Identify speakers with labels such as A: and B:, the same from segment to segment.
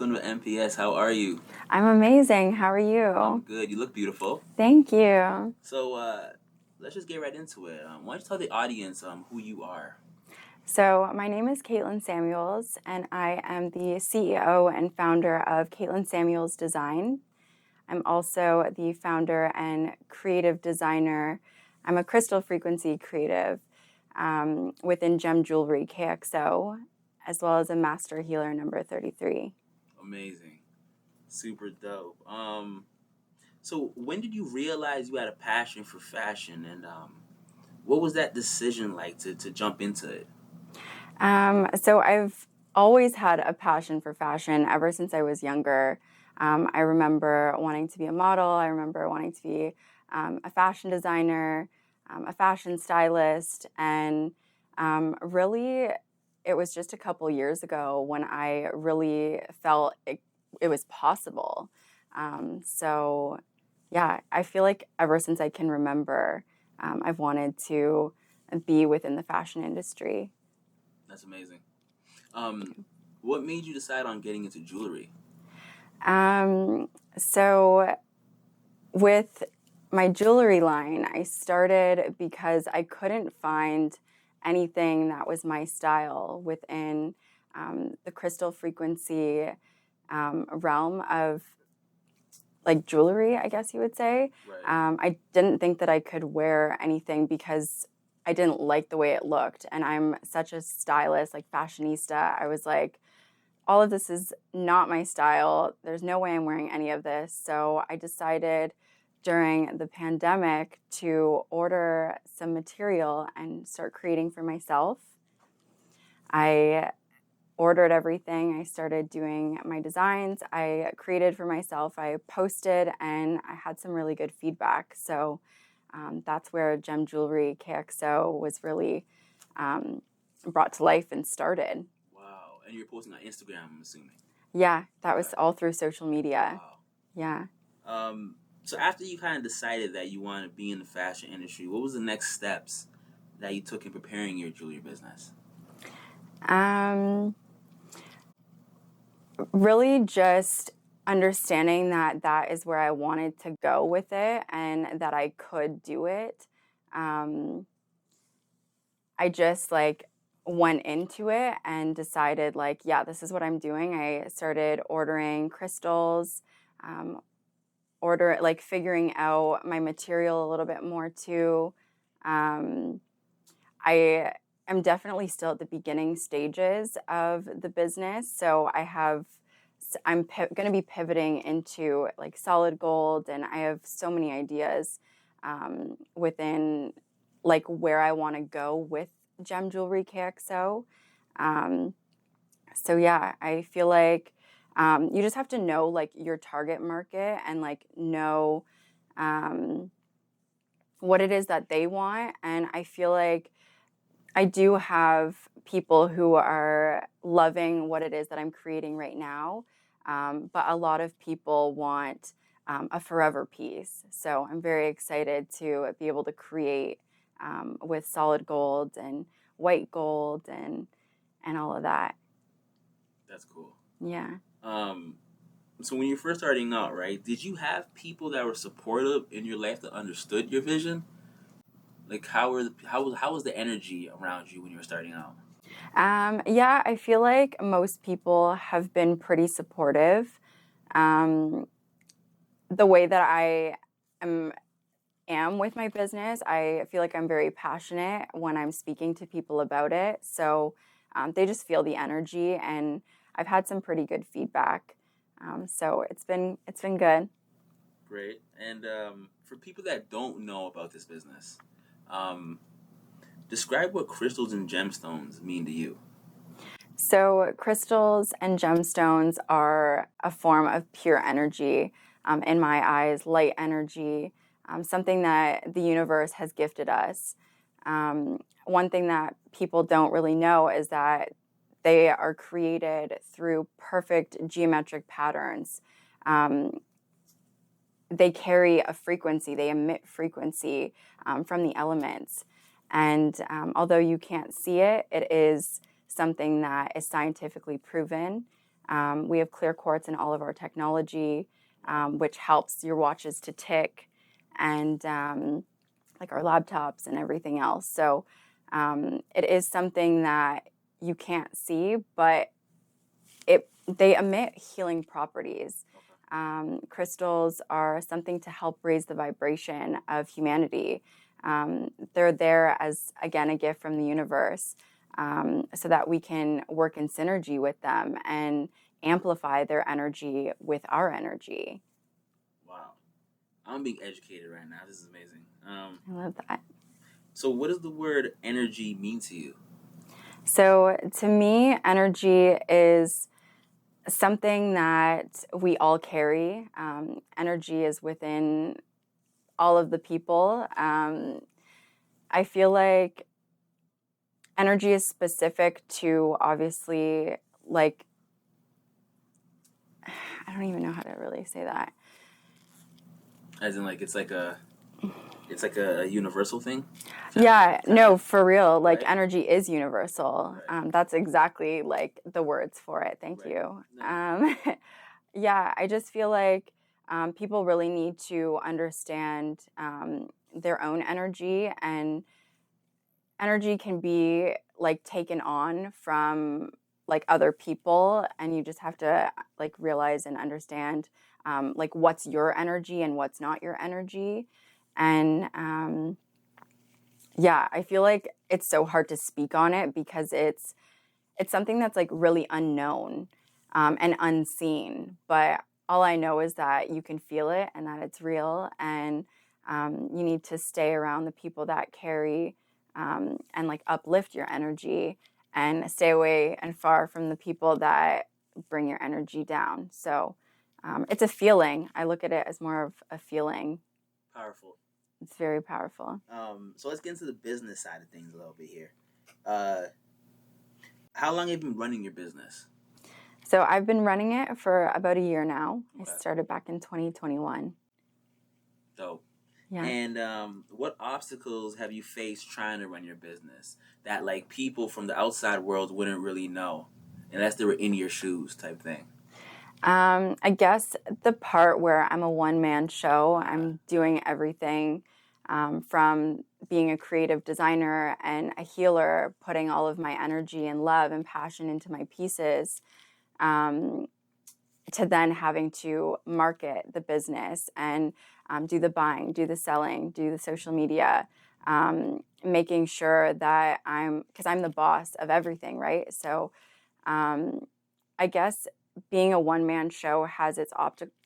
A: welcome to MPS. How are you?
B: I'm amazing. How are
A: I'm
B: you?
A: good. You look beautiful.
B: Thank you.
A: So, let's just get right into it. Why don't you tell the audience who you are?
B: So, my name is Katelynn Samuels, and I am the CEO and founder of Katelynn Samuels Design. I'm also the founder and creative designer. I'm a crystal frequency creative within Gemjewellerykxo, as well as a master healer number 33.
A: Amazing. Super dope. So when did you realize you had a passion for fashion, and what was that decision like to jump into it?
B: So I've always had a passion for fashion ever since I was younger. I remember wanting to be a model. I remember wanting to be a fashion designer, a fashion stylist, and really, it was just a couple years ago when I really felt it was possible. So, yeah, I feel like ever since I can remember, I've wanted to be within the fashion industry.
A: That's amazing. What made you decide on getting into jewelry?
B: So with my jewelry line, I started because I couldn't find anything that was my style within the crystal frequency realm of like jewelry, I guess you would say.
A: Right.
B: I didn't think that I could wear anything because I didn't like the way it looked. And I'm such a stylist, like fashionista. I was like, all of this is not my style. There's no way I'm wearing any of this. So I decided during the pandemic to order some material and start creating for myself. I ordered everything. I started doing my designs. I created for myself. I posted and I had some really good feedback. So that's where Gemjewellerykxo was really brought to life and started.
A: Wow. And you're posting on Instagram, I'm assuming.
B: Yeah, that was all through social media.
A: Wow.
B: Yeah.
A: So after you kind of decided that you wanted to be in the fashion industry, what was the next steps that you took in preparing your jewelry business?
B: Really just understanding that that is where I wanted to go with it and that I could do it. I just like went into it and decided like, yeah, this is what I'm doing. I started ordering crystals, figuring out my material a little bit more too. I am definitely still at the beginning stages of the business, so I'm going to be pivoting into like solid gold, and I have so many ideas within like where I want to go with Gemjewellerykxo. So yeah, I feel like you just have to know like your target market and like know what it is that they want. And I feel like I do have people who are loving what it is that I'm creating right now, but a lot of people want a forever piece. So I'm very excited to be able to create with solid gold and white gold and all of that.
A: That's cool.
B: Yeah.
A: So when you're first starting out, right, did you have people that were supportive in your life that understood your vision? Like how was the energy around you when you were starting out?
B: Yeah, I feel like most people have been pretty supportive. The way that I am with my business, I feel like I'm very passionate when I'm speaking to people about it. So they just feel the energy, and I've had some pretty good feedback. So it's been good.
A: Great. And for people that don't know about this business, describe what crystals and gemstones mean to you.
B: So crystals and gemstones are a form of pure energy, in my eyes, light energy, something that the universe has gifted us. One thing that people don't really know is that they are created through perfect geometric patterns. They carry a frequency, they emit frequency from the elements. And although you can't see it, it is something that is scientifically proven. We have clear quartz in all of our technology, which helps your watches to tick, and like our laptops and everything else. So it is something that you can't see, but they emit healing properties. Crystals are something to help raise the vibration of humanity. They're there as, again, a gift from the universe, so that we can work in synergy with them and amplify their energy with our energy.
A: Wow. I'm being educated right now. This is amazing.
B: I love that.
A: So what does the word energy mean to you?
B: So to me, energy is something that we all carry. Energy is within all of the people. I feel like energy is specific to, obviously, like, I don't even know how to really say that.
A: As in, like, it's like a universal thing?
B: Yeah, no, for real. Like,
A: Right.
B: energy is universal.
A: Right.
B: That's exactly, like, the words for it. Thank
A: Right.
B: you.
A: No.
B: Yeah, I just feel like people really need to understand their own energy, and energy can be, like, taken on from, like, other people, and you just have to, like, realize and understand like, what's your energy and what's not your energy. And yeah, I feel like it's so hard to speak on it because it's something that's, like, really unknown and unseen. But all I know is that you can feel it and that it's real, and you need to stay around the people that carry and, like, uplift your energy, and stay away and far from the people that bring your energy down. So it's a feeling. I look at it as more of a feeling.
A: Powerful.
B: It's very powerful.
A: So let's get into the business side of things a little bit here. How long have you been running your business?
B: So I've been running it for about a year now.
A: Okay.
B: I started back in 2021.
A: Dope.
B: Yeah.
A: And what obstacles have you faced trying to run your business that, like, people from the outside world wouldn't really know unless they were in your shoes type thing?
B: I guess the part where I'm a one-man show, I'm doing everything from being a creative designer and a healer, putting all of my energy and love and passion into my pieces, to then having to market the business and do the buying, do the selling, do the social media, making sure that because I'm the boss of everything, right? So I guess being a one-man show has its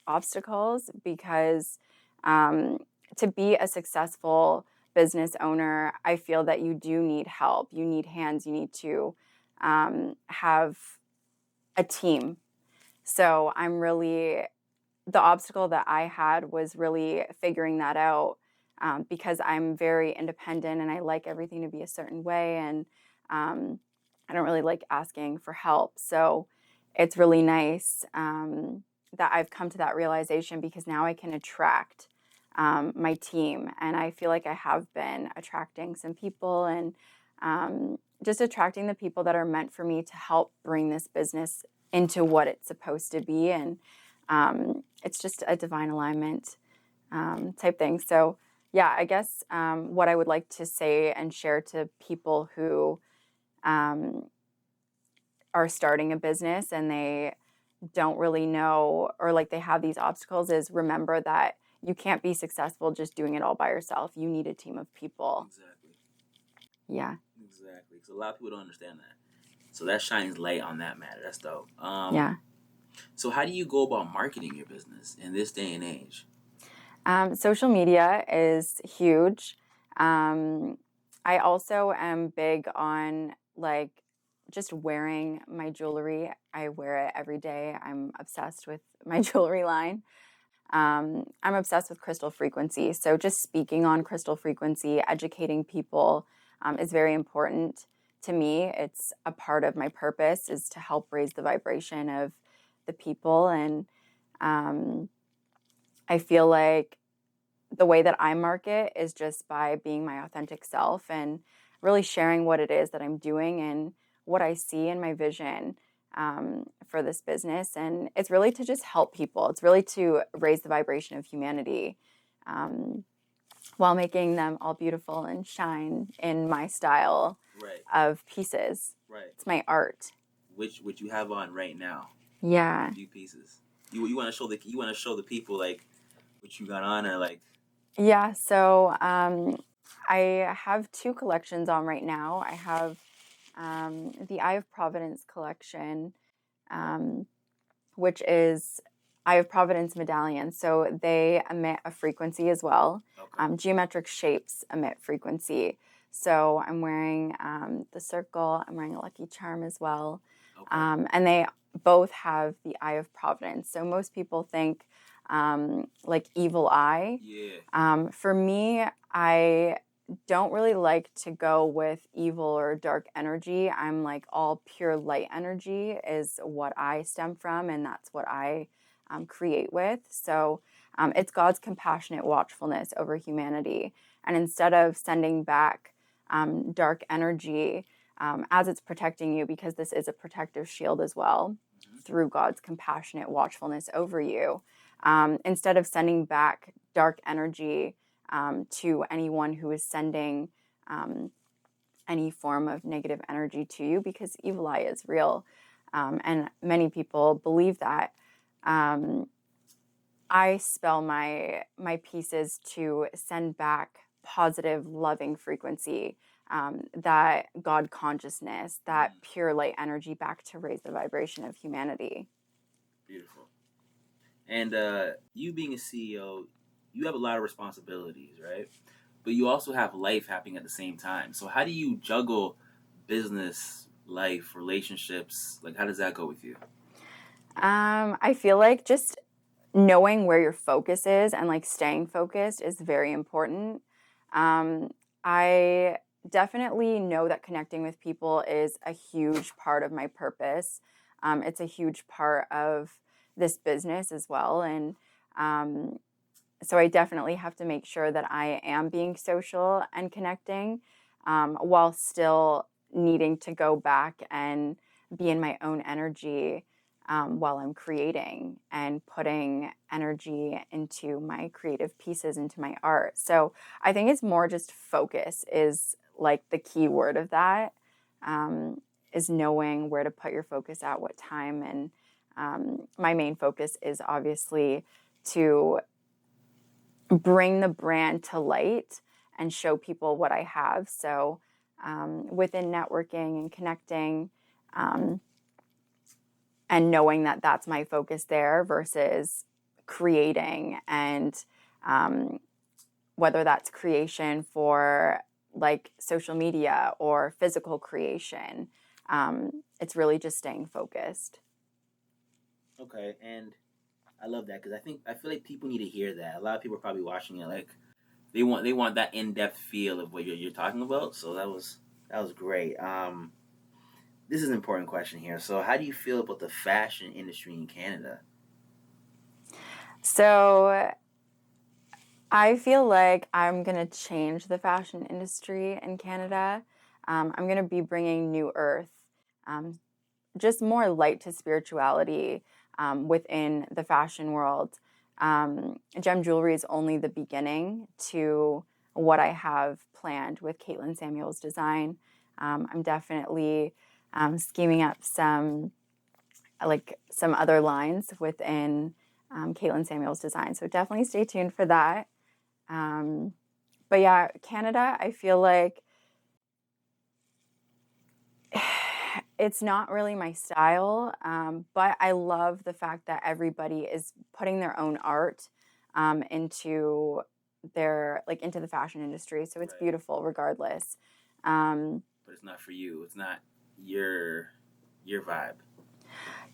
B: obstacles, because to be a successful business owner, I feel that you do need help. You need hands. You need to have a team. So the obstacle that I had was really figuring that out, because I'm very independent and I like everything to be a certain way, and I don't really like asking for help. So it's really nice that I've come to that realization, because now I can attract my team, and I feel like I have been attracting some people, and just attracting the people that are meant for me to help bring this business into what it's supposed to be. And it's just a divine alignment type thing. So yeah, I guess what I would like to say and share to people who are starting a business and they don't really know, or like they have these obstacles, is remember that you can't be successful just doing it all by yourself. You need a team of people.
A: Exactly.
B: Yeah.
A: Exactly. Because a lot of people don't understand that. So that shines light on that matter. That's dope.
B: Yeah.
A: So how do you go about marketing your business in this day and age?
B: Social media is huge. I also am big on, like, just wearing my jewelry. I wear it every day. I'm obsessed with my jewelry line. I'm obsessed with crystal frequency. So just speaking on crystal frequency, educating people is very important to me. It's a part of my purpose, is to help raise the vibration of the people. And I feel like the way that I market is just by being my authentic self and really sharing what it is that I'm doing and what I see in my vision. for this business. And it's really to just help people. It's really to raise the vibration of humanity while making them all beautiful and shine in my style of pieces.
A: Right.
B: It's my art.
A: Which you have on right now.
B: Yeah.
A: A few pieces. You want to show the people like what you got on, or like.
B: Yeah. So I have 2 collections on right now. I have the Eye of Providence collection, which is Eye of Providence medallions. So they emit a frequency as well.
A: Okay.
B: Geometric shapes emit frequency. So I'm wearing the circle. I'm wearing a lucky charm as well. Okay. And they both have the Eye of Providence. So most people think like evil eye.
A: Yeah.
B: For me, I don't really like to go with evil or dark energy. I'm like all pure light energy is what I stem from, and that's what I create with. So it's God's compassionate watchfulness over humanity. And instead of sending back dark energy as it's protecting you, because this is a protective shield as well, through God's compassionate watchfulness over you, instead of sending back dark energy to anyone who is sending any form of negative energy to you, because evil eye is real. And many people believe that. I spell my pieces to send back positive, loving frequency, that God consciousness, that pure light energy back to raise the vibration of humanity.
A: Beautiful. And you being a CEO, you have a lot of responsibilities, right? But you also have life happening at the same time. So how do you juggle business, life, relationships? Like, how does that go with you?
B: I feel like just knowing where your focus is and like staying focused is very important. I definitely know that connecting with people is a huge part of my purpose. It's a huge part of this business as well. And so I definitely have to make sure that I am being social and connecting while still needing to go back and be in my own energy while I'm creating and putting energy into my creative pieces, into my art. So I think it's more just focus is like the key word of that, is knowing where to put your focus at what time. And my main focus is obviously to bring the brand to light and show people what I have. So within networking and connecting, and knowing that that's my focus there versus creating, and whether that's creation for like social media or physical creation, it's really just staying focused.
A: Okay, and I love that because I feel like people need to hear that. A lot of people are probably watching it like they want that in-depth feel of what you're talking about. So that was great. This is an important question here. So how do you feel about the fashion industry in Canada?
B: So I feel like I'm going to change the fashion industry in Canada. I'm going to be bringing new earth, just more light to spirituality within the fashion world. Gem jewelry is only the beginning to what I have planned with Katelynn Samuels design. I'm definitely scheming up some other lines within Katelynn Samuels design. So definitely stay tuned for that. But yeah, Canada, I feel like it's not really my style, but I love the fact that everybody is putting their own art into into the fashion industry. So it's beautiful regardless.
A: But it's not for you. It's not your vibe.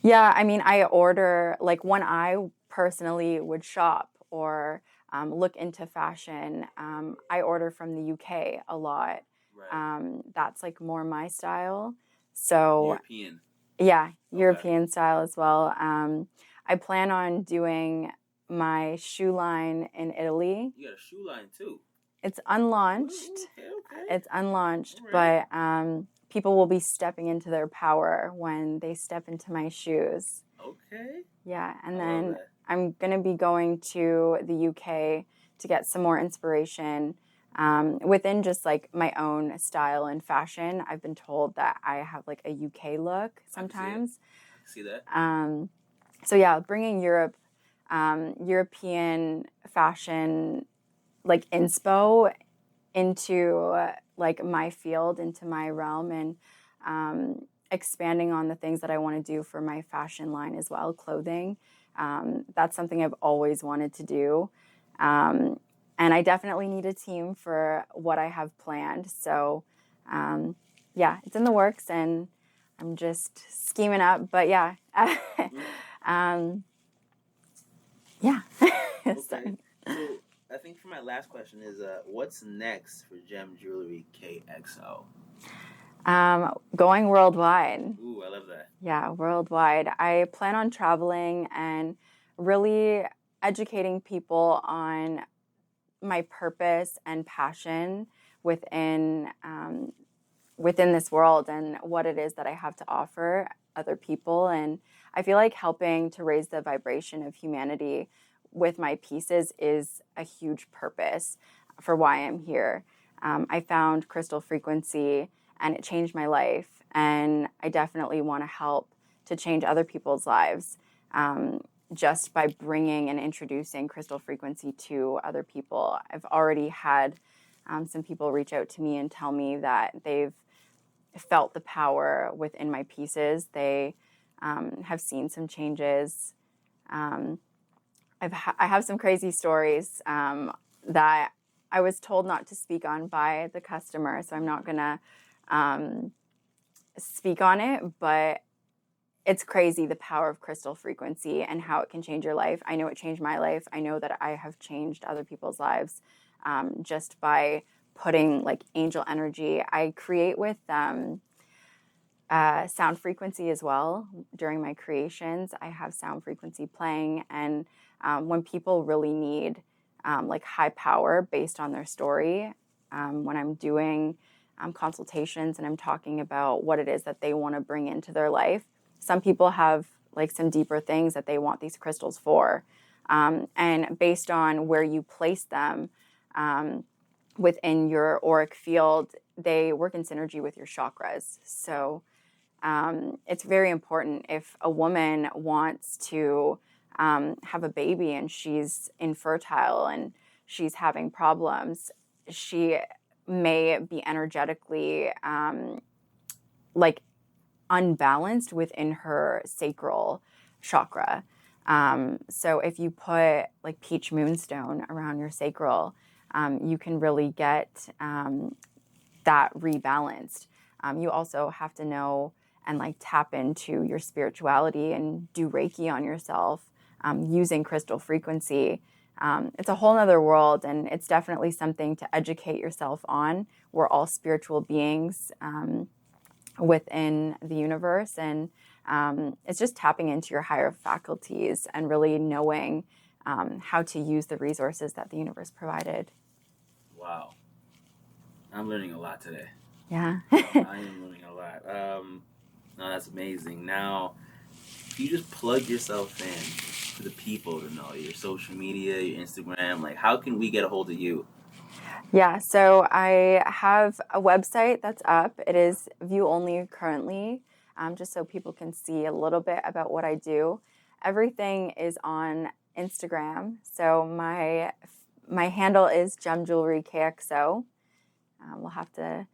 B: Yeah, I mean, I order, like when I personally would shop or look into fashion, I order from the UK a lot.
A: Right.
B: That's like more my style. So
A: European.
B: Yeah, European style as well. I plan on doing my shoe line in Italy.
A: You got a shoe line too.
B: It's unlaunched.
A: Okay.
B: It's unlaunched,
A: right.
B: but people will be stepping into their power when they step into my shoes.
A: Okay.
B: Yeah, and
A: I love
B: then
A: that.
B: I'm going to be going to the UK to get some more inspiration within just like my own style and fashion. I've been told that I have like a UK look sometimes.
A: I can see that.
B: So yeah, bringing European fashion like inspo into like my field, into my realm, and expanding on the things that I want to do for my fashion line as well, clothing. That's something I've always wanted to do. And I definitely need a team for what I have planned. So yeah, it's in the works and I'm just scheming up. But yeah. Yeah.
A: Okay. So I think for my last question is, what's next for Gemjewellerykxo?
B: Going worldwide.
A: Ooh, I love that.
B: Yeah, worldwide. I plan on traveling and really educating people on my purpose and passion within within this world and what it is that I have to offer other people. And I feel like helping to raise the vibration of humanity with my pieces is a huge purpose for why I'm here. I found crystal frequency and it changed my life. And I definitely want to help to change other people's lives just by bringing and introducing crystal frequency to other people. I've already had some people reach out to me and tell me that they've felt the power within my pieces. They have seen some changes. I have some crazy stories that I was told not to speak on by the customer, so I'm not going to speak on it, but it's crazy the power of crystal frequency and how it can change your life. I know it changed my life. I know that I have changed other people's lives just by putting like angel energy. I create with sound frequency as well. During my creations, I have sound frequency playing, and when people really need like high power based on their story, when I'm doing consultations and I'm talking about what it is that they want to bring into their life, some people have like some deeper things that they want these crystals for. And based on where you place them within your auric field, they work in synergy with your chakras. So it's very important if a woman wants to have a baby and she's infertile and she's having problems, she may be energetically like unbalanced within her sacral chakra. So if you put like peach moonstone around your sacral, you can really get that rebalanced. You also have to know and like tap into your spirituality and do Reiki on yourself using crystal frequency. It's a whole nother world, and it's definitely something to educate yourself on. We're all spiritual beings within the universe, and it's just tapping into your higher faculties and really knowing how to use the resources that the universe provided.
A: Wow. I'm learning a lot today.
B: Yeah.
A: I am learning a lot. No, that's amazing. Now, you just plug yourself in for the people to know your social media, your Instagram. Like, how can we get a hold of you?
B: Yeah, so I have a website that's up. It is view only currently, just so people can see a little bit about what I do. Everything is on Instagram. So my handle is Gemjewellerykxo. We'll have to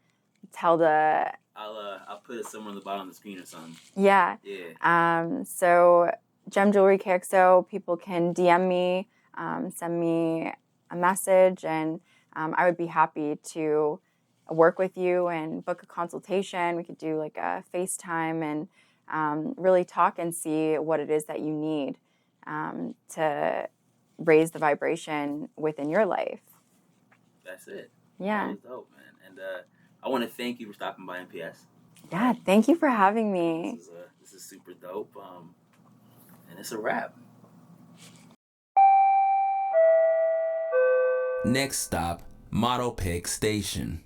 B: tell the...
A: I'll put it somewhere on the bottom of the screen or something.
B: Yeah.
A: Yeah.
B: So Gemjewellerykxo, people can DM me, send me a message, and I would be happy to work with you and book a consultation. We could do like a FaceTime and really talk and see what it is that you need to raise the vibration within your life.
A: That's it.
B: Yeah.
A: That was dope, man. And I want to thank you for stopping by NPS.
B: Yeah, thank you for having me.
A: This is super dope. And it's a wrap. Next stop, Model Pic Station.